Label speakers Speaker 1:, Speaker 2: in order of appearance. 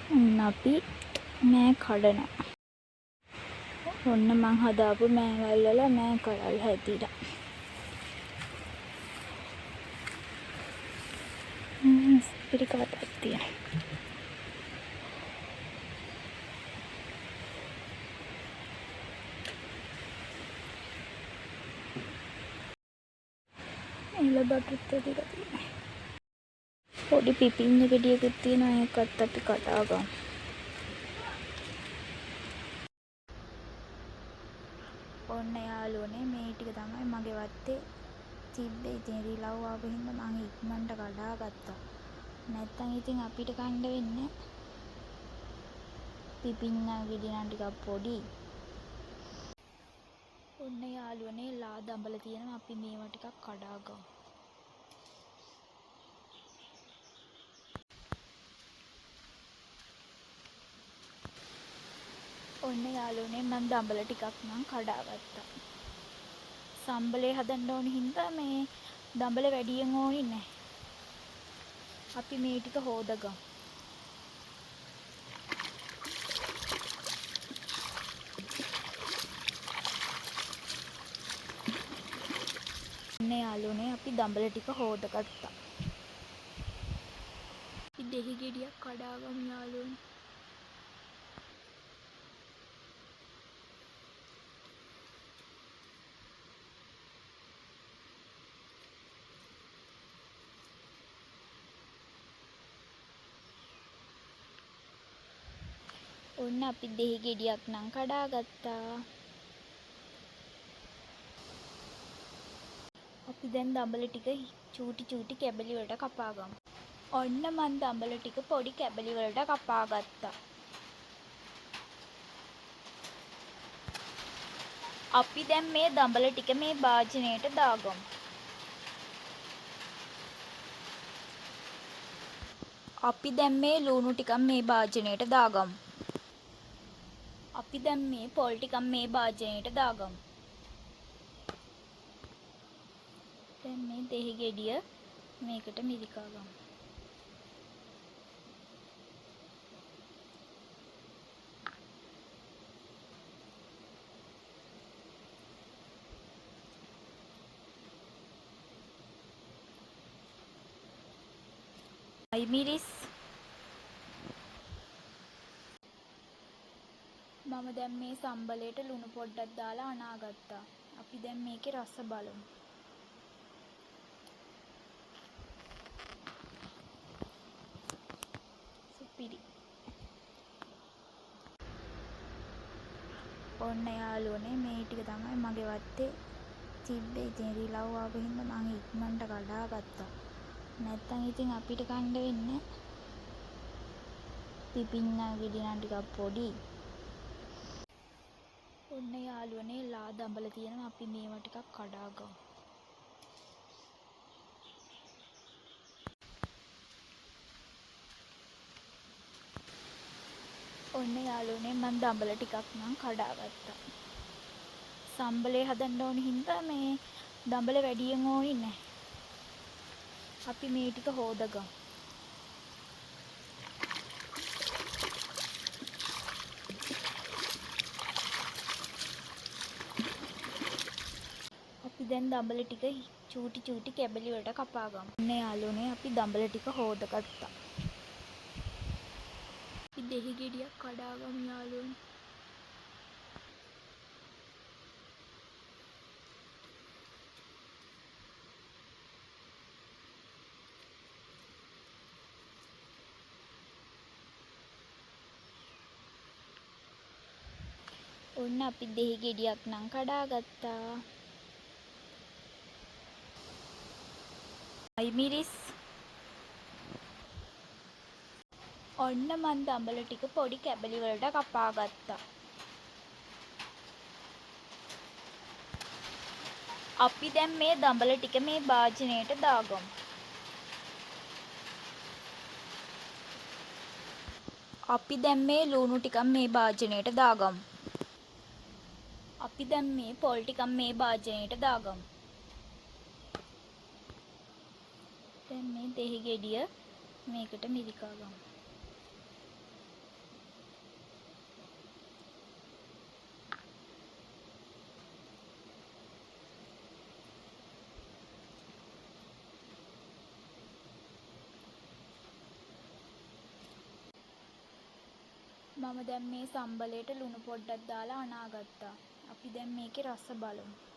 Speaker 1: අපි මෑ කඩනවා. ඔන්න මං හදාපු මෑවල් වල මෑ කරල් හැදිලා. පිරිකාටක් තියෙනවා. එළ බටුත් ඇදිලා තියෙනවා. පොඩි පිපිඤ්ඤ ගෙඩියකුත් තියෙනවා. ඒකත් අපි කඩා ගමු. ඔන්න යාළුවනේ මේ ටික තමයි මගේ වත්තේ තිබ්බේ. ඉතින් රිලව් ආපු හින්දා මං ඉක්මනට කඩා ගත්තා. නැත්තම් ඉතින් අපිට කන්න වෙන්නේ පිපිඤ්ඤා ගෙඩිය නම් ටිකක් පොඩි. ඔන්න යාළුවනේ ලා දඹල තියෙනවා. අපි මේවා ටිකක් කඩා ගමු. ඔන්න යාළුවනේ මං දඹල ටිකක් නම් කඩා ගත්තා. සම්බලේ හදන්න ඕනි හින්දා මේ දඹල වැඩියෙන් ඕනි නැහැ. අපි මේ ටික හොදගමු. ඔන්න යාළුවනේ අපි දඹල ටික හොදගත්තා. අපි දෙහි ගෙඩියක් කඩා ගමු යාළුවනේ. ඔන්න අපි දෙහි ගෙඩියක් නම් කඩා ගත්තා. අපි දැන් දඹල ටික චූටි චූටි කැබලි වලට කපා ගමු. ඔන්න මං දඹල ටික පොඩි කැබලි වලට කපා ගත්තා. අපි දැන් මේ දඹල ටික මේ භාජනයට දාගමු. අපි දැන් මේ ලුණු ටිකක් මේ භාජනයට දාගමු. අපි දැන් මේ පොල් ටිකක් මේ භාජනයට දාගමු. දැන් මේ දෙහි ගෙඩිය මේකට මිරිකා ගමු. මිරිස් මම දැන් මේ සම්බලයට ලුණු පොඩ්ඩක් දාලා අනාගත්තා. අපි දැන් මේකේ රස බලමු. සුපිරි. ඔන්න යාළුවනේ මේ ටික තමයි මගේ වත්තේ තිබ්බේ. ඉතින් රිලව් ආපු හින්දා මං ඉක්මනට කඩා ගත්තා. නැත්තම් ඉතින් අපිට කන්න වෙන්නේ පිපිඤ්ඤා ගෙඩිය නම් ටිකක් පොඩි. ඔන්න යාළුවනේ ලා දඹල තියෙනවා. අපි මේවා ටිකක් කඩා ගමු. ඔන්න යාළුවනේ මං දඹල ටිකක් නම් කඩා ගත්තා. සම්බලේ හදන්න ඕනි හින්දා මේ දඹල වැඩියෙන් ඕනි නැහැ. අපි මේ ටික හොදගමු. අපි දැන් දඹල ටික චූටි චූටි කැබලි වලට කපා ගමු. ඔන්න යාළුවනේ අපි දඹල ටික හොදගත්තා. අපි දෙහි ගෙඩියක් කඩා ගමු යාළුවනේ. ඔන්න අපි දෙහි ගෙඩියක් නම් කඩා ගත්තා. මිරිස් ඔන්න මං දඹල ටික පොඩි කැබලි වලට කපා ගත්තා. අපි දැන් මේ දඹල ටික මේ භාජනයට දාගමු. අපි දැන් මේ ලුණු ටිකක් මේ භාජනයට දාගමු. අපි දැන් මේ පොල් ටිකක් මේ භාජනයට දාගමු. දැන් මේ දෙහි ගෙඩිය මේකට මිරිකා ගමු. මම දැන් මේ සම්බලයට ලුණු පොඩ්ඩක් දාලා අනාගත්තා. අපි දැන් මේකේ රස බලමු.